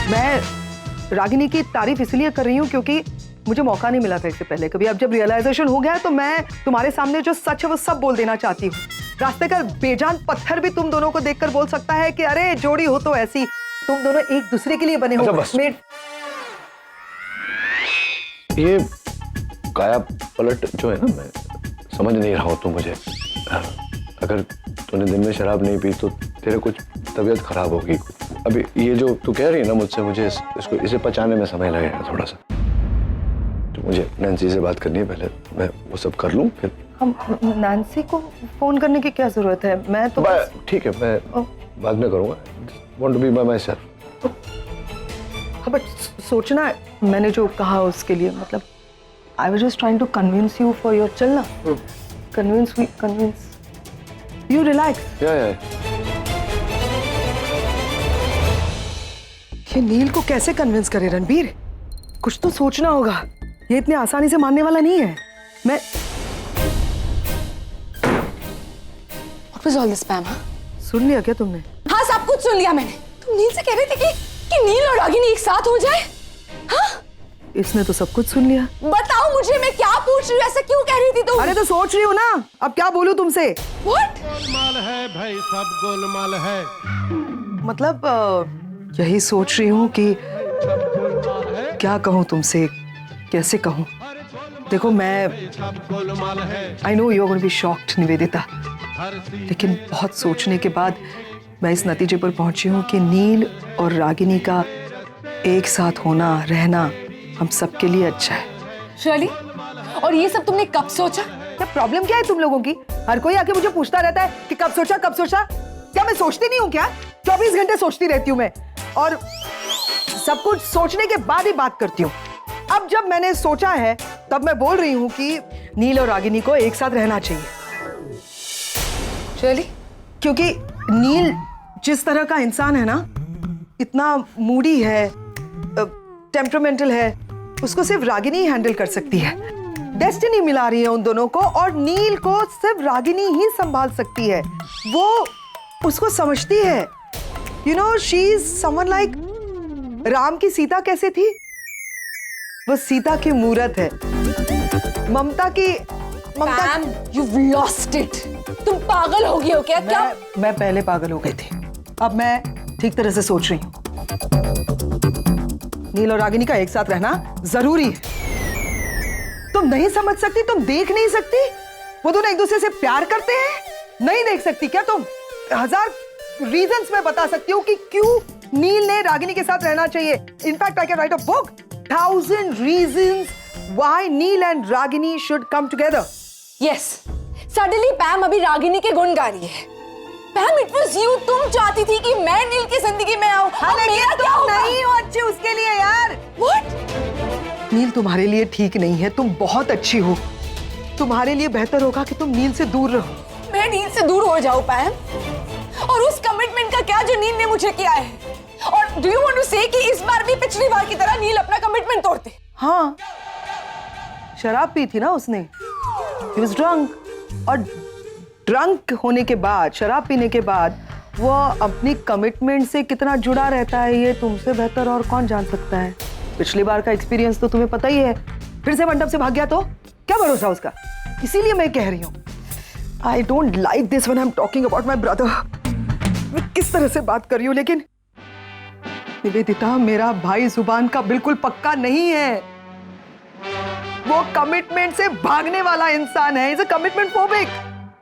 मैं रागिनी की तारीफ इसलिए कर रही हूँ क्योंकि मुझे मौका नहीं मिला था इससे पहले कभी। अब जब रियलाइजेशन हो गया है तो मैं तुम्हारे सामने जो सच है वो सब बोल देना चाहती हूँ। रास्ते का बेजान पत्थर भी तुम दोनों को देखकर बोल सकता है कि अरे जोड़ी हो तो ऐसी, तुम दोनों एक दूसरे के लिए बने हो। ये काया पलट जो है ना, मैं समझ नहीं रहा हूँ। तो मुझे अगर तूने दिन में शराब नहीं पी तो तेरे कुछ तबीयत खराब होगी। अभी ये जो तू कह रही है ना मुझसे, मुझे इसे पचाने में समय लगेगा थोड़ा सा। तो मुझे नैन्सी से बात करनी है, पहले मैं वो सब कर लूँ फिर। हम नैन्सी को फोन करने की क्या जरूरत है? मैं तो ठीक है, मैं बाद में करूँगा। Want to be by myself. But सोचना मैंने जो कहा उसके लिए, मतलब I was just trying to convince you for your चलना। Convince you relax. या ये नील को कैसे कन्विंस करे रणबीर? कुछ तो सोचना होगा, ये इतने आसानी से मानने वाला नहीं है। मैं What was all this, Pam? सुन लिया क्या तुमने? हाँ, सब कुछ सुन लिया मैंने। तुम नील से कह रहे थे कि नील और रागिनी एक साथ हो जाए? हाँ? इसने तो सब कुछ सुन लिया। बताओ मुझे, मैं क्या पूछ रही हूँ? ऐसा क्यों कह रही थी तुम? अरे तो सोच रही हूँ ना, अब क्या बोलूं तुमसे? What? गोलमाल है भाई, सब गोलमाल है। मतलब यही सोच रही हूँ कि क्या कहूँ तुमसे, कैसे कहूँ। देखो मैं I know you are going to be shocked Nivedita, लेकिन बहुत सोचने के बाद मैं इस नतीजे पर पहुंची हूँ कि नील और रागिनी का एक साथ होना, रहना हम सबके लिए अच्छा है। शर्ली, और ये सब तुमने कब सोचा? क्या प्रॉब्लम क्या है तुम लोगों की? हर कोई आके मुझे पूछता रहता है कि कब सोचा कब सोचा। क्या मैं सोचती नहीं हूँ क्या? 24 घंटे सोचती रहती हूँ मैं, और सब कुछ सोचने के बाद ही बात करती हूँ। अब जब मैंने सोचा है तब मैं बोल रही हूँ कि नील और रागिनी को एक साथ रहना चाहिए। शर्ली, क्योंकि नील जिस तरह का इंसान है ना, इतना मूडी है, टेम्परामेंटल है, उसको सिर्फ रागिनी ही हैंडल कर सकती है। डेस्टिनी मिला रही है उन दोनों को, और नील को सिर्फ रागिनी ही संभाल सकती है। वो उसको समझती है। You know, she is someone like Ram की सीता कैसे थी? वो सीता की मूरत है। ममता की Pam, you've lost it. तुम पागल हो गई हो क्या? क्या? मैं पहले पागल हो गई थी, अब मैं ठीक तरह से सोच रही हूँ। नील और रागिनी का एक साथ रहना जरूरी है। तुम नहीं समझ सकती, तुम देख नहीं सकती? वो दोनों एक दूसरे से प्यार करते हैं, नहीं देख सकती क्या तुम? 1000 रीजंस मैं बता सकती हूँ कि क्यों नील ने रागिनी के साथ रहना चाहिए। In fact I can write a book, 1000 reasons why Neil and Ragini should come together. Yes. Suddenly Pam अभी रागिनी के गुण गा रही है। Pam, it was you. तुम चाहती थी कि मैं नील की जिंदगी में आऊं। अब मेरा क्या होगा? नहीं हो अच्छी उसके लिए यार। What? नील तुम्हारे लिए ठीक नहीं है, तुम बहुत अच्छी हो। तुम्हारे लिए बेहतर होगा कि तुम नील से दूर रहो। मैं नील से दूर हो जाऊं पैम? और उस कमिटमेंट का क्या जो नील ने मुझे किया है? और डू यू वांट टू से कि इस बार भी पिछली बार की तरह नील अपना कमिटमेंट तोड़ते? हाँ, शराब पी थी ना उसने। He was drunk, और ड्रंक होने के बाद, शराब पीने के बाद वो अपनी कमिटमेंट से कितना जुड़ा रहता है ये तुमसे बेहतर और कौन जान सकता है। पिछली बार का एक्सपीरियंस तो तुम्हें पता ही है। फिर से मंडप से भाग गया तो क्या भरोसा उसका? इसीलिए मैं कह रही हूँ, I don't like this when I am talking about my brother. मैं किस तरह से बात कर रही हूँ, लेकिन निवेदिता, मेरा भाई जुबान का बिल्कुल पक्का नहीं है। वो कमिटमेंट से भागने वाला इंसान है। Is a commitment phobic.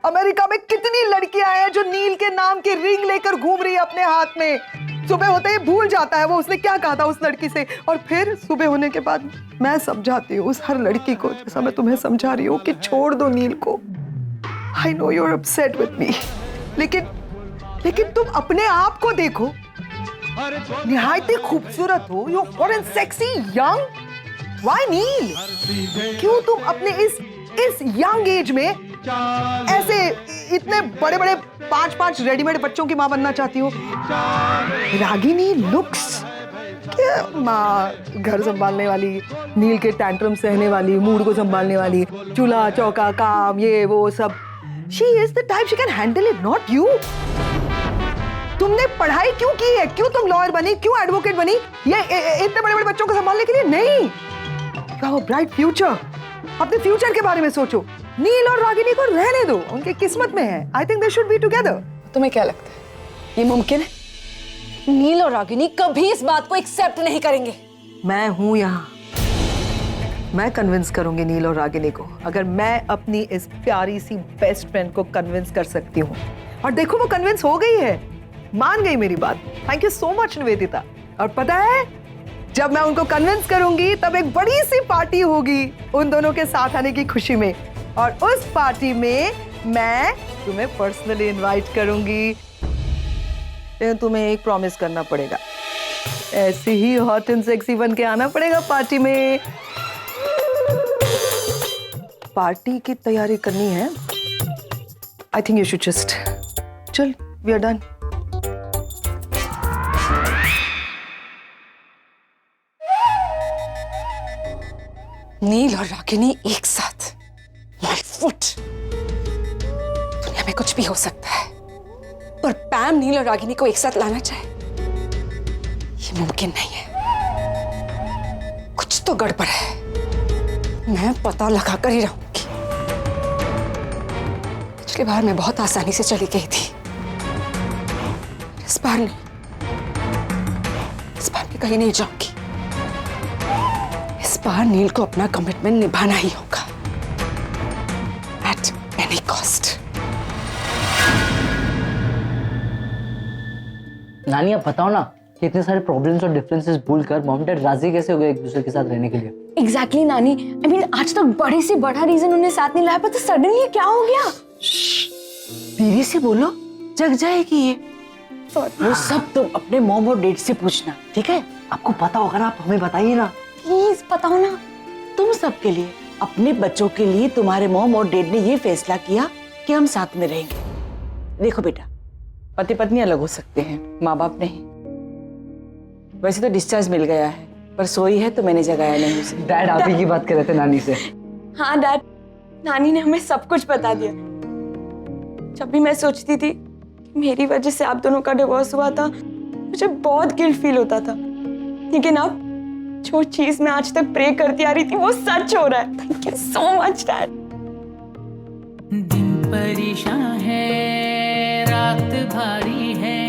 America में कितनी लड़कियां हैं जो नील के नाम की रिंग लेकर घूम रही है अपने हाथ में। सुबह होते ही भूल जाता है वो उसने क्या कहा था उस लड़की से, और फिर सुबह होने के बाद मैं समझाती हूँ उस हर लड़की को, जैसा मैं तुम्हें समझा रही हूँ कि छोड़ दो नील को। I know you are upset with me, लेकिन तुम अपने आप को देखो, निहायत ही खूबसूरत हो, you are sexy, young. Why Neel? क्यों तुम अपने इस यंग एज में ऐसे इतने बड़े बड़े 5-5 रेडीमेड बच्चों की माँ बनना चाहती हो? रागिनी लुक्स क्या माँ, घर संभालने वाली, नील के टैंट्रम सहने वाली, मूड को संभालने वाली, चूल्हा चौका काम ये वो सब। She is the type she can handle it, not you. तुमने पढ़ाई क्यों की है? क्यों तुम लॉयर बनी? क्यों एडवोकेट बनी? ये इतने बड़े बड़े बच्चों को संभालने के लिए नहीं। क्या ब्राइट फ्यूचर, अपने फ्यूचर के बारे में सोचो। नील और रागिनी को रहने दो, उनके किस्मत में है। I think they should be together. तुम्हें क्या लगता है ये मुमकिन है? नील और रागिनी कभी इस बात को एक्सेप्ट नहीं करेंगे। मैं हूं यहाँ, मैं कन्विंस करूंगी नील और रागिनी को। अगर मैं अपनी इस प्यारी सी बेस्ट फ्रेंड को कन्विंस कर सकती हूँ, और देखो वो कन्विंस हो गई है, मान गई मेरी बात। Thank you so much Nivedita. और पता है, जब मैं उनको कन्विंस करूंगी तब एक बड़ी सी पार्टी होगी उन दोनों के साथ आने की खुशी में, और उस पार्टी में मैं तुम्हें पर्सनली इनवाइट करूंगी। लेकिन तुम्हें एक प्रॉमिस करना पड़ेगा, ऐसे ही हॉट एंड सेक्सी बन के आना पड़ेगा पार्टी में। पार्टी की तैयारी करनी है। I think you should just चल, वी आर डन। नील और रागिनी एक साथ, माय फुट। दुनिया में कुछ भी हो सकता है, पर पैम नील और रागिनी को एक साथ लाना चाहे ये मुमकिन नहीं है। कुछ तो गड़बड़ है, मैं पता लगा कर ही रहूंगी। पिछली बार मैं बहुत आसानी से चली गई थी, इस बार नहीं। इस बार मैं कहीं नहीं जाऊंगी। इस बार नील को अपना कमिटमेंट निभाना ही होगा, एट एनी कॉस्ट। नानी आप बताओ ना कि इतने सारे प्रॉब्लम्स और डिफरेंसेस भूलकर मॉम डैड राजी कैसे हो गए एक दूसरे के साथ रहने के लिए? एग्जैक्टली नानी, आई मीन आज तक बड़े से बड़ा रीजन उन्हें साथ नहीं लाया, पर तो सडनली क्या हो गया? धीरे से बोलो, जग जाएगी ये। वो सब तुम अपने मॉम और डैड से पूछना, ठीक है? आपको पता होगा ना, आप हमें बताइए ना प्लीज बताओ ना। तुम सबके लिए, अपने बच्चों के लिए तुम्हारे मॉम और डैड ने ये फैसला किया कि हम साथ में रहेंगे। देखो बेटा, पति पत्नी अलग हो सकते हैं, माँ बाप नहीं। वैसे तो डिस्चार्ज मिल गया है, पर सोई है तो मैंने जगाया नहीं उसे। डैड आप ही की बात कर रहे थे नानी से। हाँ डैड, नानी ने हमें सब कुछ बता दिया। जब भी मैं सोचती थी कि मेरी वजह से आप दोनों का डिवोर्स हुआ था, मुझे बहुत गिल्ट फील होता था। लेकिन अब जो चीज मैं आज तक प्रे करती आ रही थी वो सच हो रहा है। Thank you so much dad. दिन परेशान है, रात भारी है।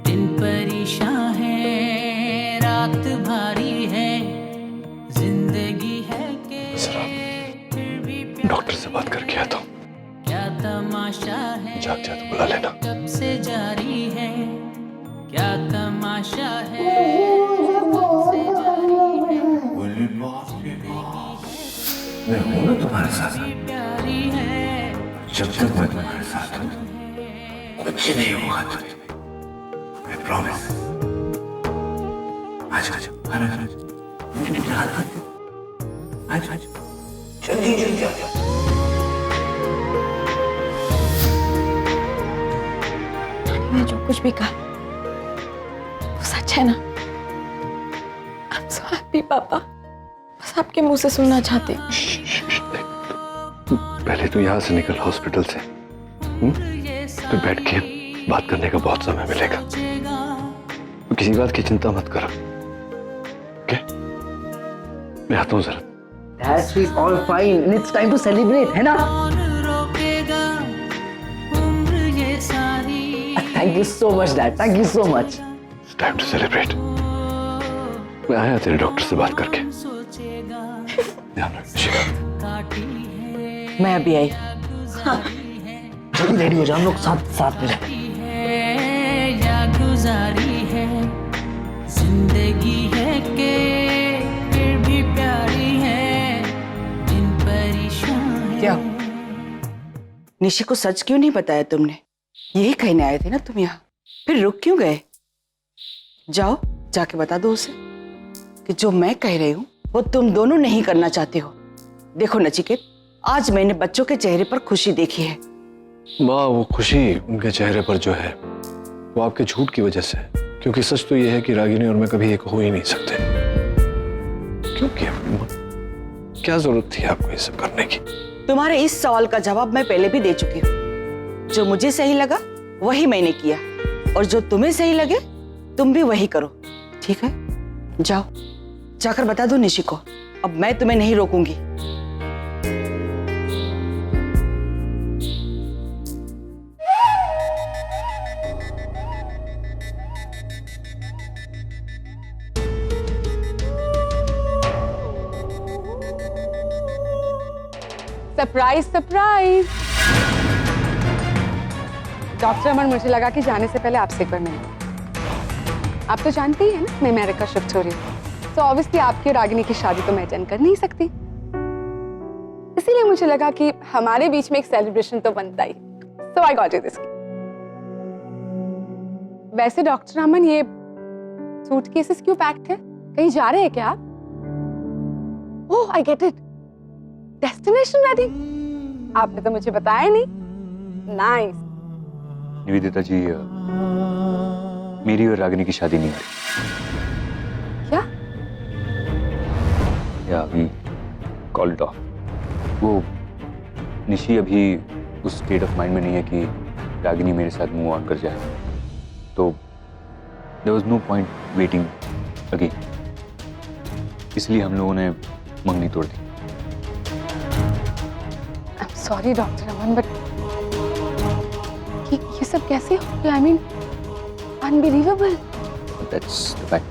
दिन परेशान है, रात भारी है। जिंदगी है कि फिर भी डॉक्टर से बात करके आता हूँ। क्या तमाशा है, जाग जा तो बुला लेना। कब से जारी है, क्या तमाशा है, कब से जारी है। मैं हूँ ना तुम्हारे साथ, प्यारी है, जब तक मैं तुम्हारे साथ हूँ कुछ नहीं होगा तुम्हें, मैं प्रॉमिस। आज आज आज आज जल्दी जल्दी आ जाओ। मैं जो कुछ भी कहा वो सच है ना? I'm so happy पापा, बस आपके मुंह से सुनना चाहती हूँ। पहले तो यहाँ से निकल हॉस्पिटल से, फिर बैठ के बात करने का बहुत समय मिलेगा। तो किसी बात की चिंता मत करो, ओके? मैं आता हूँ जरा। That's all fine and it's time to celebrate, है ना? रोकेगा उम्र ये सारी। Thank you so much Dad, thank you so much. It's time to celebrate. मैं आया तेरे डॉक्टर से बात करके। ध्यान रख शिखा। मैं अभी आई। जल्दी रेडी हो जाओ, हम लोग साथ में रहते है या गुजारी है, जिंदगी है कि फिर भी प्यारी है। दिन परेशान है। क्या निशी को सच क्यों नहीं बताया तुमने? यही कहने आए थे ना तुम यहाँ, फिर रुक क्यों गए? जाओ जाके बता दो उसे कि जो मैं कह रही हूँ वो तुम दोनों नहीं करना चाहते हो। देखो नचिकेत, आज मैंने बच्चों के चेहरे पर खुशी देखी है। माँ, वो खुशी उनके चेहरे पर जो है वो आपके झूठ की वजह से है, क्योंकि सच तो ये है कि रागिनी और मैं कभी एक हो ही नहीं सकते। क्यों किया? क्या जरूरत थी आपको ये सब करने की? तुम्हारे इस सवाल का जवाब मैं पहले भी दे चुकी हूँ। जो मुझे सही लगा वही मैंने किया। और जो तुम्हें सही लगे तुम भी वही करो, ठीक है? जाओ, जाकर बता दो निशी को। अब मैं तुम्हें नहीं रोकूंगी। Surprise surprise. डॉक्टर अमन, मुझे लगा कि जाने से पहले आपसे एक बार मिलूं। आप तो जानती ही हैं ना मैं अमेरिका शिफ्ट हो रही हूँ, तो ऑब्वियसली आपकी और रागिनी की शादी तो मैं अटेंड कर नहीं सकती, इसीलिए मुझे लगा कि हमारे बीच में एक सेलिब्रेशन तो बनता ही। सो आई गॉट यू दिस। वैसे डॉक्टर अमन, ये सूटकेसेस क्यों पैक्ड है? कहीं जा रहे हैं क्या आप? Oh I get it, destination wedding. आपने तो मुझे बताया नहीं। नाइस। निवेदिता जी, मेरी और रागिनी की शादी नहीं हो रही। क्या? या वी कॉल इट ऑफ। वो निशी अभी उस स्टेट ऑफ माइंड में नहीं है कि रागिनी मेरे साथ मूव ऑन कर जाए, तो there was no point waiting again, इसलिए हम लोगों ने मंगनी तोड़ दी। सॉरी डॉक्टर अमन, बट ये सब कैसे हो गया? I mean unbelievable. That's the fact.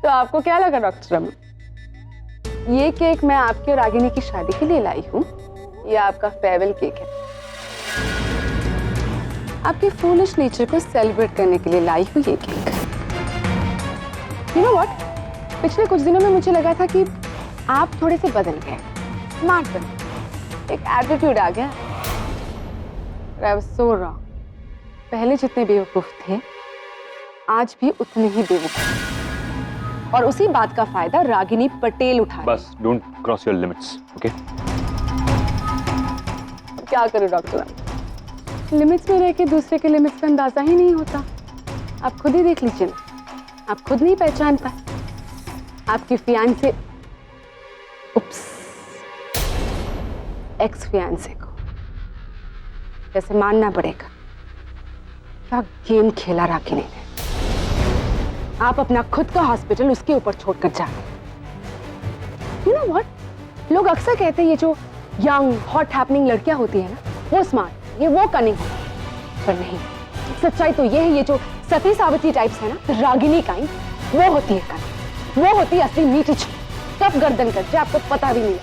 तो आपको क्या लगा डॉक्टर अमन, ये केक मैं आपके और रागिनी की शादी के लिए लाई हूँ या आपका फेयरवेल केक है? आपके फूलिश नेचर को सेलिब्रेट करने के लिए लाई हूँ ये केक। यू नो व्हाट, पिछले कुछ दिनों में मुझे लगा था कि आप थोड़े से बदल गए, स्मार्ट बने, एक एटीट्यूड आ गया। I was so wrong. पहले जितने बेवकूफ थे आज भी उतने ही बेवकूफ, और उसी बात का फायदा रागिनी पटेल उठा। बस don't cross your limits, okay? क्या करूं डॉक्टर, लिमिट्स में रह के दूसरे के लिमिट्स का अंदाजा ही नहीं होता। आप खुद ही देख लीजिए ना, आप खुद नहीं पहचान पाए आपकी फियांसे, उप्स, एक्स फियांसे को। जैसे मानना पड़ेगा क्या गेम खेला रागिनी ने। आप अपना खुद का हॉस्पिटल उसके ऊपर छोड़कर जा रहे। यू नो व्हाट, लोग अक्सर कहते हैं ये जो यंग हॉट हैपनिंग लड़कियां होती है ना, वो स्मार्ट, ये वो कनिंग, पर नहीं, सच्चाई तो ये है, ये जो सती सावित्री टाइप्स है ना, रागिनी काइंड, वो होती है कनिंग, वो होती है असली मीठी छुरी, कब गर्दन कर जाए आपको पता भी नहीं है।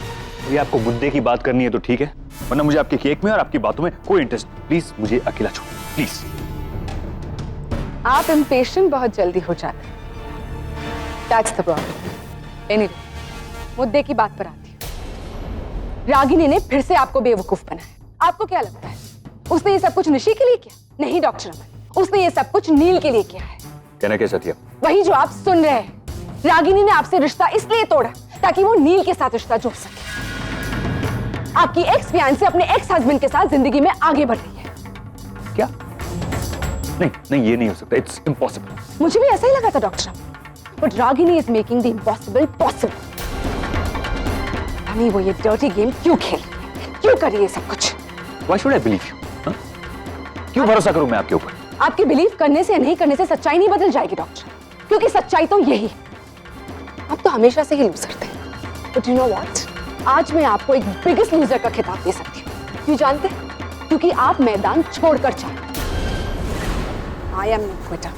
ये आपको मुद्दे की बात करनी है तो ठीक है, वरना मुझे आपके केक में और आपकी बातों में कोई इंटरेस्ट। प्लीज मुझे अकेला छोड़, प्लीज। आप इम्पेशेंट बहुत जल्दी हो जाते हैं, दैट्स द प्रॉब्लम। एनीवे, मुद्दे की बात पर आती हूँ। रागिनी ने फिर से आपको बेवकूफ बनाया। आपको क्या लगता है उसने ये सब कुछ निशी के लिए किया? नहीं डॉक्टर अमन, उसने ये सब कुछ नील के लिए किया है। कहना क्या चाहती है? वही जो आप सुन रहे हैं। रागिनी ने आपसे रिश्ता इसलिए तोड़ा ताकि वो नील के साथ रिश्ता जोड़ सके। आपकी एक्स फियांसे अपने एक्स हस्बैंड के साथ जिंदगी में आगे बढ़ रही है। क्या? नहीं नहीं, ये नहीं हो सकता, इट्स इम्पॉसिबल। मुझे भी ऐसा ही लगा था doctor, but Ragini is making the impossible possible. वो ये डर्टी गेम क्यों खेल रही है? क्यों कर रही है सब कुछ? Why should I believe you? क्यों भरोसा करूं मैं आपके ऊपर? आपके बिलीव करने से या नहीं करने से सच्चाई नहीं बदल जाएगी डॉक्टर, क्योंकि सच्चाई तो यही। आप तो हमेशा से ही लूजर थे, बट यू नो व्हाट, आज मैं आपको एक बिगेस्ट लूजर का खिताब दे सकती हूँ। क्यों जानते? क्योंकि आप मैदान छोड़कर चले। I am not Quetta.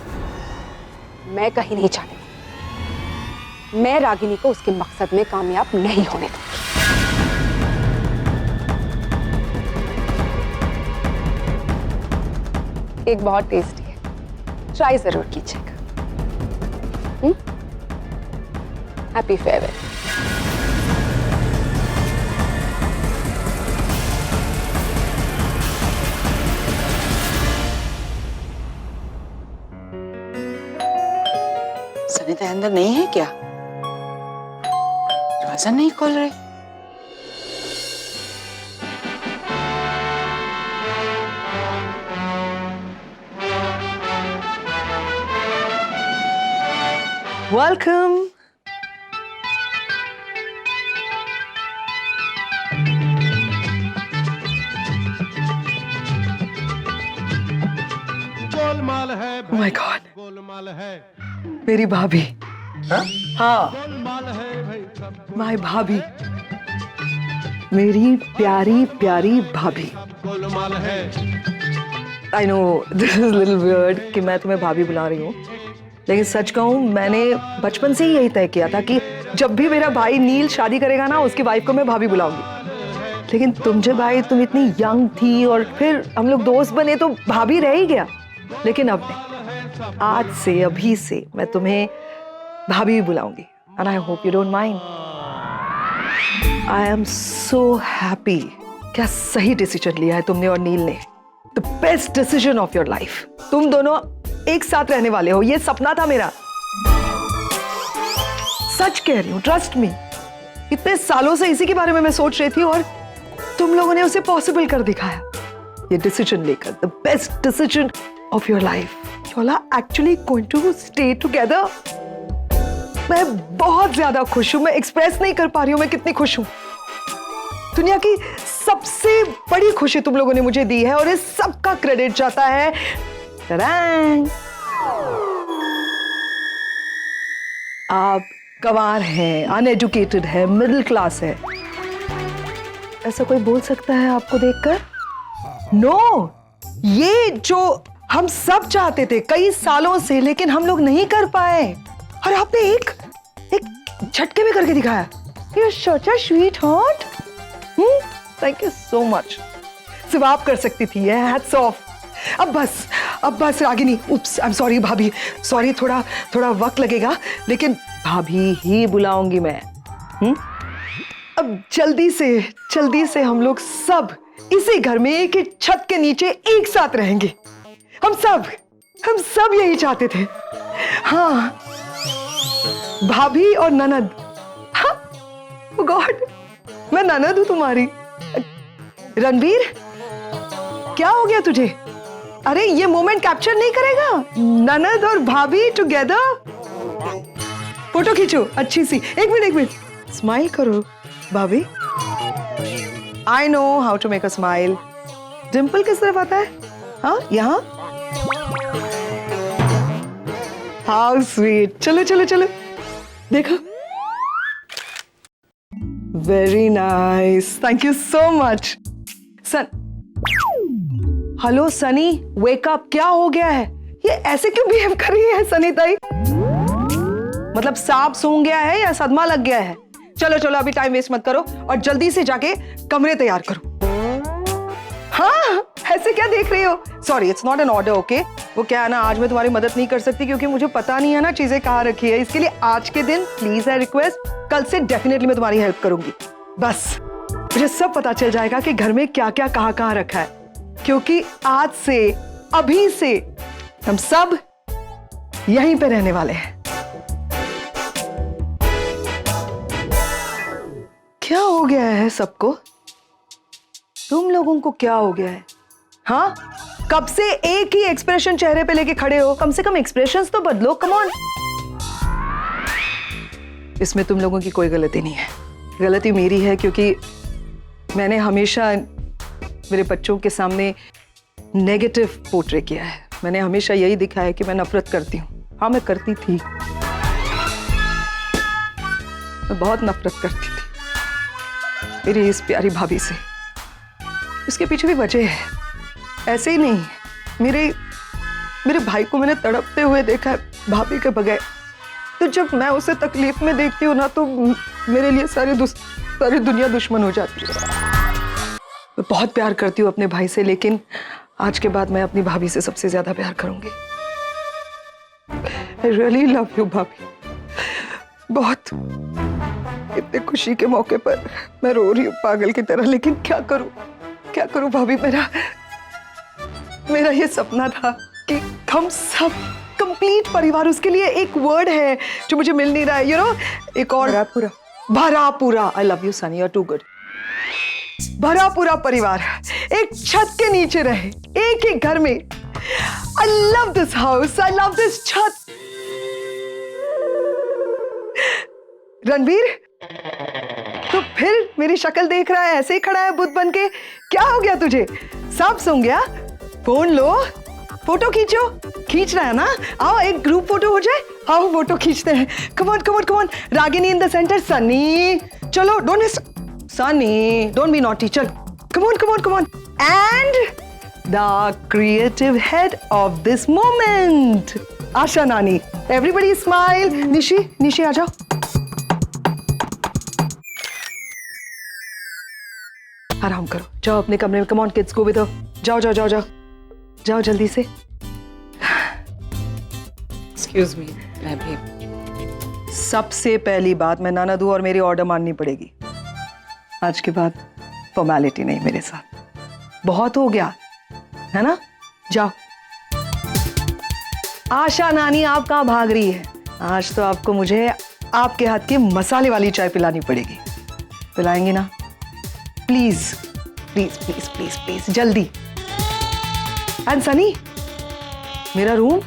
मैं कहीं नहीं जाने। मैं रागिनी को उसके मकसद में कामयाब नहीं होने दूंगी। केक बहुत टेस्टी है, ट्राई जरूर कीजिएगा। Happy farewell. सनिता अंदर नहीं है क्या? दरवाजा नहीं खोल रही। Welcome. Oh my God. Golmaal है मेरी भाभी, हाँ गोलमाल है भाई सब माय भाभी, मेरी प्यारी प्यारी भाभी। गोलमाल है I know this is little weird कि मैं तुम्हें भाभी बुला रही हूँ, लेकिन सच कहूँ मैंने बचपन से ही यही तय किया था कि जब भी मेरा भाई नील शादी करेगा ना, उसकी वाइफ को मैं भाभी बुलाऊंगी। लेकिन भाई तुम इतनी यंग थी और फिर हम लोग दोस्त बने तो भाभी रह ही गया। लेकिन अब नहीं, आज से अभी से मैं तुम्हें भाभी बुलाऊंगी and I hope you don't mind. I am so happy. क्या सही डिसीजन लिया है तुमने और नील ने, the best decision of your life. तुम दोनों एक साथ रहने वाले हो, ये सपना था मेरा। सच कह रही हूँ, ट्रस्ट मी। इतने सालों से इसी के बारे में मैं सोच रही थी और तुम लोगों ने उसे पॉसिबल कर दिखाया ये डिसीजन लेकर। The best decision of your life. You all are actually going to stay together. मैं बहुत ज्यादा खुश हूं, मैं एक्सप्रेस नहीं कर पा रही हूं मैं कितनी खुश हूं। दुनिया की सबसे बड़ी खुशी तुम लोगों ने मुझे दी है और इस सब का क्रेडिट जाता है टरैंग, आप गंवार हैं, अनएजुकेटेड है, मिडिल क्लास है। ऐसा कोई बोल सकता है आपको देखकर? नो, ये जो हम सब चाहते थे कई सालों से, लेकिन हम लोग नहीं कर पाए और आपने एक झटके में करके दिखाया। You're such a sweetheart. Thank you so much. सिर्फ आप कर सकती थी ये, hats off. अब बस रागिनी, उप्स, I'm sorry भाभी, सॉरी, थोड़ा वक्त लगेगा, लेकिन भाभी ही बुलाऊंगी मैं। अब जल्दी से हम लोग सब इसी घर में एक ही छत के नीचे एक साथ रहेंगे। हम सब यही चाहते थे। हाँ, भाभी और ननद। हाँ, गॉड, मैं ननद हूं तुम्हारी। रणवीर, क्या हो गया तुझे? अरे ये मोमेंट कैप्चर नहीं करेगा? ननद और भाभी टुगेदर। फोटो खींचो अच्छी सी। एक मिनट, स्माइल करो भाभी। I know how to make a smile. Dimple किस तरफ आता है? हाँ, यहाँ। How sweet. चलो देखो। Very nice, thank you so much. Hello Sunny, wake up. क्या हो गया है? ये ऐसे क्यों बिहेव कर रही है सनी ताई? मतलब सांप सूंघ गया है या सदमा लग गया है? चलो अभी टाइम वेस्ट मत करो और जल्दी से जाके कमरे तैयार करो। हाँ, ऐसे क्या देख रही हो? Sorry, it's not an order, okay? वो क्या है ना, आज मैं तुम्हारी मदद नहीं कर सकती क्योंकि मुझे पता नहीं है ना चीजें कहाँ रखी है। इसके लिए आज के दिन प्लीज आई रिक्वेस्ट, कल से डेफिनेटली मैं तुम्हारी हेल्प करूंगी। बस मुझे सब पता चल जाएगा कि घर में क्या क्या कहाँ रखा है, क्योंकि आज से, अभी से हम सब यहीं पे रहने वाले हैं। क्या हो गया है सबको? तुम लोगों को क्या हो गया है? हाँ, कब से एक ही एक्सप्रेशन चेहरे पे लेके खड़े हो? कम से कम एक्सप्रेशंस तो बदलो, कम ऑन। इसमें तुम लोगों की कोई गलती नहीं है, गलती मेरी है, क्योंकि मैंने हमेशा मेरे बच्चों के सामने नेगेटिव पोर्ट्रे किया है। मैंने हमेशा यही दिखाया है कि मैं नफरत करती हूँ। हाँ, मैं करती थी, मैं बहुत नफरत करती थी मेरी इस प्यारी भाभी से। इसके पीछे भी वजह है, ऐसे ही नहीं। मेरे भाई को मैंने तड़पते हुए देखा है भाभी के बगैर। तो जब मैं उसे तकलीफ में देखती हूँ ना, तो मेरे लिए सारी दुनिया दुश्मन हो जाती है। मैं बहुत प्यार करती हूँ अपने भाई से, लेकिन आज के बाद मैं अपनी भाभी से सबसे ज्यादा प्यार करूंगी। I really love you भाभी, बहुत। इतने खुशी के मौके पर मैं रो रही हूँ पागल की तरह, लेकिन क्या करूँ भाभी। मेरा ये सपना था कि हम सब कंप्लीट परिवार, उसके लिए एक वर्ड है जो मुझे मिल नहीं रहा है, यू नो, एक और भरा पूरा। I love you Sunny, you are too good. भरा पूरा परिवार एक छत के नीचे रहे, एक ही घर में। I love this house, I love this छत। रणवीर, तो फिर मेरी शक्ल देख रहा है, ऐसे ही खड़ा है बुत बन के। क्या हो गया तुझे? सांप सूंघ गया? फोन लो, फोटो खींचो, खींचना है ना? आओ एक ग्रुप फोटो हो जाए। आओ फोटो खींचते हैं। Come on come on come on. Ragini in the centre, Sunny चलो, don't miss Sunny, don't be naughty, चल come on come on come on. And the creative head of this moment, Asha नानी। Everybody smile. निशी, निशी आ जाओ। आराम करो, जाओ अपने कमरे में। Come on kids, go with her. जाओ जाओ जाओ जाओ जाओ जल्दी से। एक्सक्यूज मी, मैं भी। सबसे पहली बात, मैं नानादू और मेरी ऑर्डर माननी पड़ेगी। आज के बाद फॉर्मेलिटी नहीं मेरे साथ, बहुत हो गया है ना? जाओ। आशा नानी, आप कहाँ भाग रही है? आज तो आपको मुझे आपके हाथ की मसाले वाली चाय पिलानी पड़ेगी। पिलाएंगी ना? Please please please please please, जल्दी। एंड सनी, मेरा रूम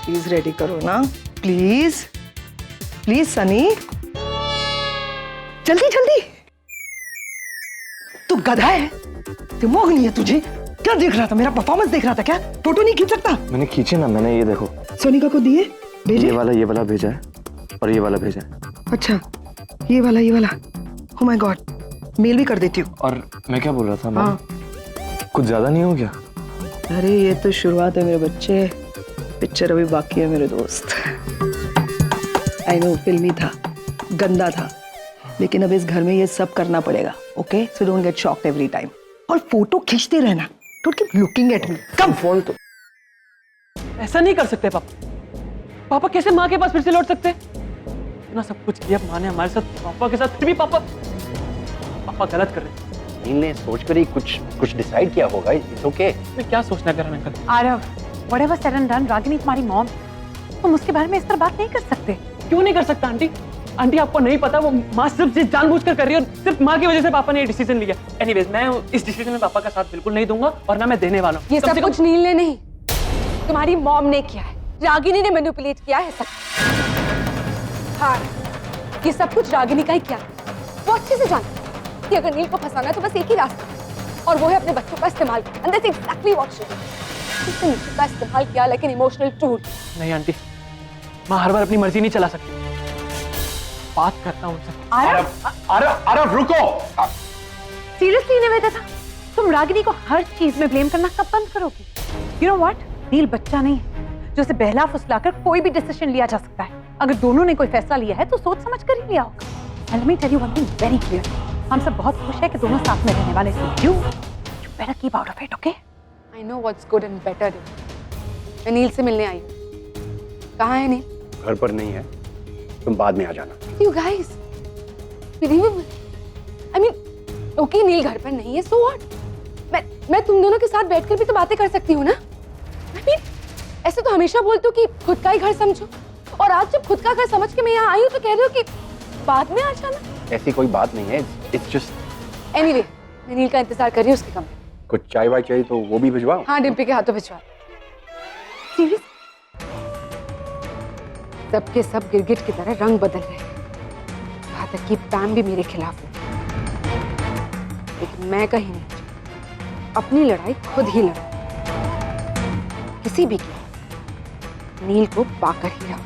प्लीज रेडी करो ना, प्लीज प्लीज सनी, जल्दी जल्दी। तू गधा है, दिमाग नहीं है तुझे? क्या देख रहा था? मेरा परफॉर्मेंस देख रहा था क्या? फोटो नहीं खींच सकता? मैंने खींचे ना, मैंने ये देखो, सोनिका को दिए, भेजे। ये वाला भेजा है और ये वाला भेजा है। अच्छा, ये वाला। ओह माय गॉड, मेल भी कर देती हूँ। और मैं क्या बोल रहा था, हाँ। कुछ ज्यादा नहीं हो गया? अरे ये तो शुरुआत है मेरे बच्चे, पिक्चर अभी बाकी है मेरे दोस्त। आई नो, फिल्मी था, गंदा था, लेकिन अब इस घर में ये सब करना पड़ेगा। Okay, so don't get shocked every time. और फोटो खींचते रहना, don't keep looking at me. Come phone तो। ऐसा नहीं कर सकते पापा। पापा कैसे माँ के पास फिर से लौट सकते? इतना सब कुछ किया माँ ने हमारे साथ, पापा के साथ, फिर भी पापा गलत कर रहे हैं। नील ने सोच कर ही कुछ डिसाइड किया होगा। It's okay. मैं क्या सोचना कर रहा हूं uncle? Aarav, whatever said and done, Ragini तुम्हारी मॉम, तुम उसके बारे में इस तरह बात नहीं कर सकते। क्यों नहीं कर सकता आंटी? आंटी आपको नहीं पता, वो माँ सिर्फ जानबूझकर कर रही है और सिर्फ माँ की वजह से पापा ने ये डिसीजन लिया। एनीवेज, मैं इस डिसीजन में पापा का साथ बिल्कुल नहीं दूंगा और ना मैं देने वाला हूँ। ये सब कुछ नील ने नहीं, तुम्हारी मॉम ने किया है। रागिनी ने मैनिपुलेट किया है सब। हाँ, ये सब कुछ रागिनी का ही किया। वो अच्छे से जानती है कि अगर नील को फंसाना है तो बस एक ही रास्ता, और वो है अपने बच्चों का इस्तेमाल। And that's exactly what she did. उसने नील का इस्तेमाल किया like an emotional tool. नहीं आंटी, माँ हर बार अपनी मर्जी नहीं चला सकती। बात करता हूँ उनसे। आरव रुको। सीरियसली निवेदिता, तुम रागिनी को हर चीज में ब्लेम करना कब बंद करोगी? यू नो व्हाट, नील बच्चा नहीं है जो उसे बहला फुसलाकर कोई भी डिसीजन लिया जा सकता है। अगर दोनों ने कोई फैसला लिया है तो सोच समझ कर ही लिया होगा। And let me tell you one thing very clearly, हम सब बहुत खुश हैं कि दोनों साथ में रहने वाले हैं। You better keep out of it, okay? I know what's good and better. मैं नील से मिलने आई हूँ। कहाँ है नील? घर पर नहीं है, तुम बाद में आ जाना। You guys, believable. I mean, okay, नील घर पर नहीं है, so what? मैं तुम दोनों के साथ बैठकर भी तो बातें कर सकती हूँ ना? I mean, ऐसे तो हमेशा बोलते हो कि खुद का ही घर समझो, और आज जब खुद का घर समझ के मैं यहाँ आई हूँ तो कह रहे हो कि बाद में आ जाना। ऐसी कोई बात नहीं है, इट्स जस्ट। Anyway, मैं नील का इंतजार कर रही हूँ उसके कमरे। कुछ चाय वाय चाहिए तो वो भी भिजवाओ। हाँ, डिम्पी के हाथों भिजवा। सीरियस? सबके सब गिरगिट की तरह रंग बदल रहे हैं, यहाँ तक कि पैम भी मेरे खिलाफ है। लेकिन मैं कहीं नहीं, अपनी लड़ाई खुद ही लड़ूं, किसी भी कीमत नील को पाकर ही रहूं।